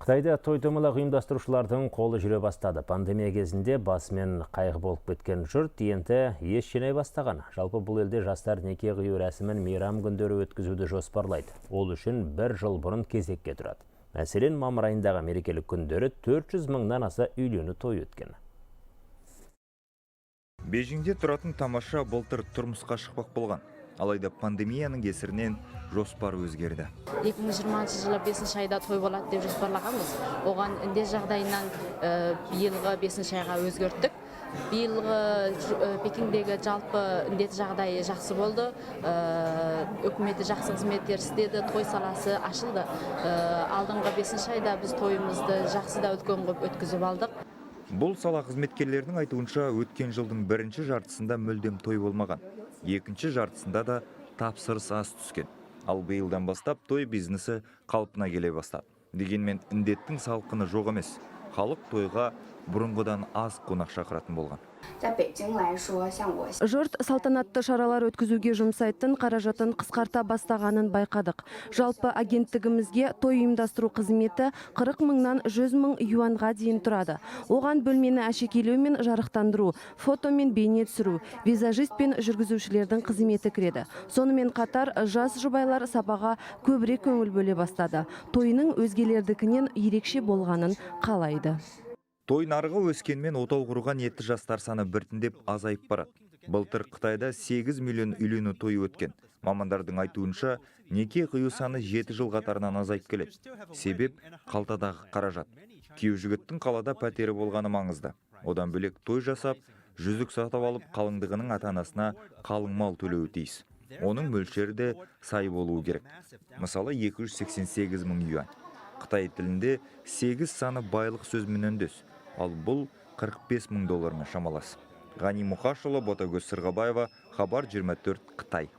Қытайда той-томалақ ұйымдастырушылардың қолы жүре бастады. Пандемия кезінде басымен қайғы болып кеткен жұрт енді ес жинай бастаған. Жалпы бұл елде жастар неке қию рәсімін мейрам күндері өткізуді жоспарлайды. Ол үшін бір жыл бұрын кезекке тұрады. Мәселен, мамыр айындағы мерекелік күндері 400 мыңнан аса үйлену той өткен. Бейжіңде тұратын тамаша былтыр тұрмысқа шықпақ болған. Алайда пандемияның кесірінен жоспар өзгерді. 2020 жылы 5 айда той болады деп жоспарлағанбыз. Оған індет жағдайынан биылғы 5 айға өзгерттік. Биылғы Пекиндегі жалпы індет жағдайы жақсы болды. Үкіметі жақсы қызметтер істеді, той саласы ашылды. Алдыңғы 5 айда біз тойымызды жақсы да өткен қылып өткізіп алдық. Бұл сала қызметкерлерінің айтуынша өткен жылдың бірінші жартысында мүлдем той болмаған. Екінші жартысында да тапсырыс аз түскен. Ал биылдан бастап той бизнесі қалпына келе бастады. Дегенмен індеттің салқыны жоқ емес. Халық тойға бұрынғыдан аз қонақ шақыратын болған. Жұрт салтанатты шаралар өткізуге жұмсайтын қаражатын қысқарта бастағанын байқадық. Жалпы агенттігімізге той ұйымдастыру қызметі 40 мыңнан 100 мың юанға дейін тұрады. Оған бөлмені әшекейлеу мен жарықтандыру, фото мен бейне түсіру, визажист пен жүргізушілердің қызметі кіреді. Сонымен қатар жас жұбайлар сапаға көбірек көңіл бөле бастады. Тойының өзгелердікінен ерекше болғанын қалайды. Той нарығы өскенмен отау құруға ниетті жастар саны біртіндеп азайып барады. Былтыр Қытайда 8 миллион үйлену той өткен. Мамандардың айтуынша, неке қию саны 7 жыл қатарынан азайып келеді. Себеп қалтадағы қаражат. Күйеу жігіттің қалада пәтері болғаны маңызды. Одан бөлек той жасап, жүзік сатып алып, қалыңдығының ата-анасына қалың мал төлеуі тиіс. Оның мөлшері де сай болуы керек. Мысалы 288 мың юань. Қытай тілінде 8 саны байлық сөзімен үндес. Ал бұл 45 мың доллармен шамалас. Ғани Мұқашұлы, Ботагөз Сырғабаева, Хабар 24, Қытай.